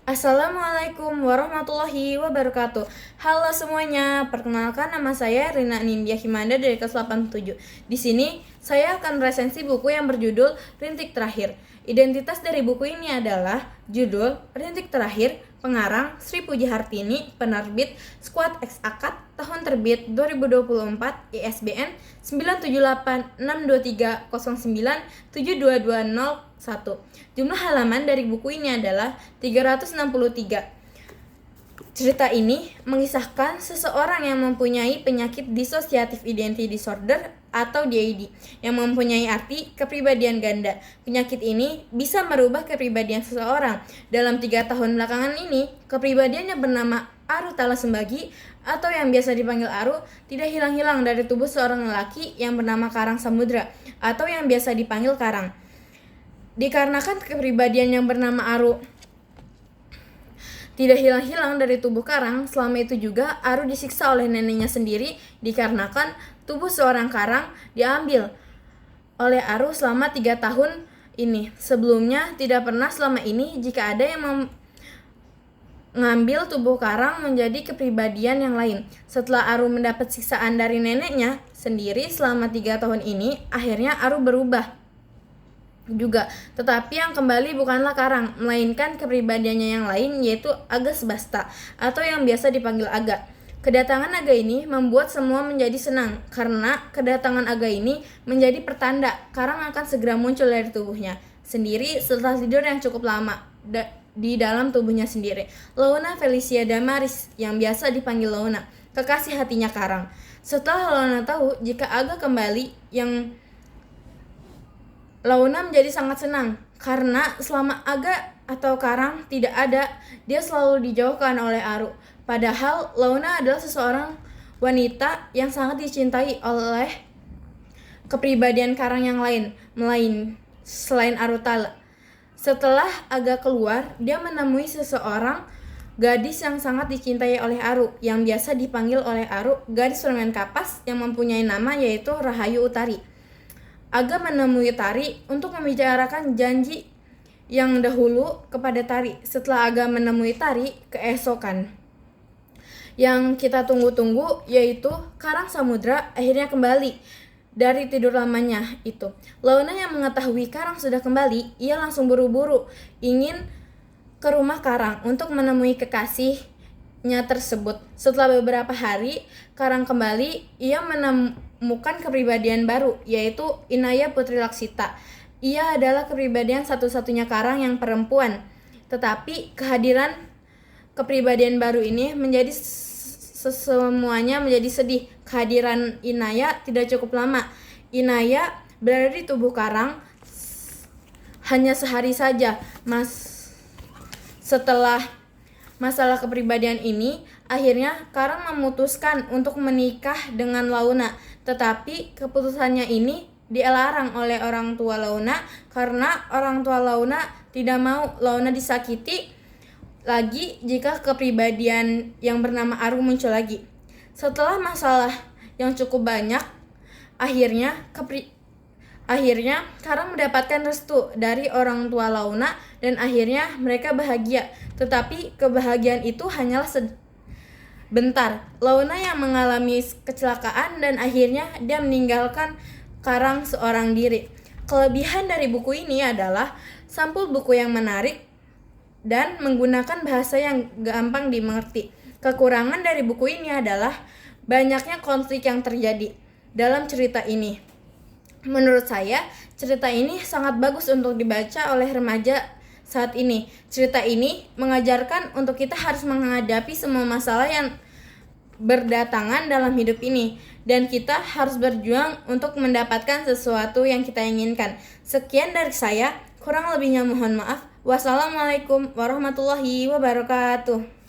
Assalamualaikum warahmatullahi wabarakatuh. Halo semuanya, perkenalkan nama saya Rina Nindya Himanda dari kelas 87. Di sini saya akan resensi buku yang berjudul Rintik Terakhir. Identitas dari buku ini adalah judul Rintik Terakhir, pengarang Sri Puji Hartini, penerbit Squad X Akad, tahun terbit 2024, ISBN 9786230972201. Jumlah halaman dari buku ini adalah 363. Cerita ini mengisahkan seseorang yang mempunyai penyakit dissociative identity disorder atau DID yang mempunyai arti kepribadian ganda. Penyakit ini bisa merubah kepribadian seseorang. Dalam 3 tahun belakangan ini, kepribadian yang bernama Aru Talasembagi atau yang biasa dipanggil Aru tidak hilang-hilang dari tubuh seorang lelaki yang bernama Karang Samudra atau yang biasa dipanggil Karang. Dikarenakan kepribadian yang bernama Aru tidak hilang-hilang dari tubuh Karang, selama itu juga Aru disiksa oleh neneknya sendiri dikarenakan tubuh seorang Karang diambil oleh Aru selama 3 tahun ini. Sebelumnya tidak pernah selama ini jika ada yang mengambil tubuh Karang menjadi kepribadian yang lain. Setelah Aru mendapat siksaan dari neneknya sendiri selama 3 tahun ini, akhirnya Aru berubah juga, tetapi yang kembali bukanlah Karang, melainkan kepribadiannya yang lain, yaitu Aga Sebasta atau yang biasa dipanggil Aga. Kedatangan Aga ini membuat semua menjadi senang, karena kedatangan Aga ini menjadi pertanda Karang akan segera muncul dari tubuhnya sendiri setelah tidur yang cukup lama di dalam tubuhnya sendiri. Launa Felicia Damaris, yang biasa dipanggil Launa, kekasih hatinya Karang. Setelah Launa tahu jika Aga kembali, Launa menjadi sangat senang karena selama Aga atau Karang tidak ada, dia selalu dijauhkan oleh Aru. Padahal Launa adalah seseorang wanita yang sangat dicintai oleh kepribadian Karang yang lain selain Aru Tala. Setelah Aga keluar, dia menemui seseorang gadis yang sangat dicintai oleh Aru, yang biasa dipanggil oleh Aru gadis permen kapas yang mempunyai nama yaitu Rahayu Utari. Aga menemui Tari untuk membicarakan janji yang dahulu kepada Tari. Setelah Aga menemui Tari, keesokan yang kita tunggu-tunggu yaitu Karang Samudra akhirnya kembali dari tidur lamanya itu. Launa yang mengetahui Karang sudah kembali, ia langsung buru-buru ingin ke rumah Karang untuk menemui kekasihnya tersebut. Setelah beberapa hari, Karang kembali, ia menemukan kepribadian baru, yaitu Inaya Putri Laksita. Ia adalah kepribadian satu-satunya Karang yang perempuan. Tetapi kehadiran kepribadian baru ini menjadi semuanya menjadi sedih. Kehadiran Inaya tidak cukup lama. Inaya berada di tubuh Karang hanya sehari saja. Setelah masalah kepribadian ini, akhirnya Karang memutuskan untuk menikah dengan Launa. Tetapi keputusannya ini dilarang oleh orang tua Launa karena orang tua Launa tidak mau Launa disakiti lagi jika kepribadian yang bernama Aru muncul lagi. Setelah masalah yang cukup banyak, akhirnya Karang mendapatkan restu dari orang tua Launa dan akhirnya mereka bahagia. Tetapi kebahagiaan itu hanyalah sebentar. Launa yang mengalami kecelakaan dan akhirnya dia meninggalkan Karang seorang diri. Kelebihan dari buku ini adalah sampul buku yang menarik dan menggunakan bahasa yang gampang dimengerti. Kekurangan dari buku ini adalah banyaknya konflik yang terjadi dalam cerita ini. Menurut saya, cerita ini sangat bagus untuk dibaca oleh remaja saat ini. Cerita ini mengajarkan untuk kita harus menghadapi semua masalah yang berdatangan dalam hidup ini, dan kita harus berjuang untuk mendapatkan sesuatu yang kita inginkan. Sekian dari saya, kurang lebihnya mohon maaf. Wassalamualaikum warahmatullahi wabarakatuh.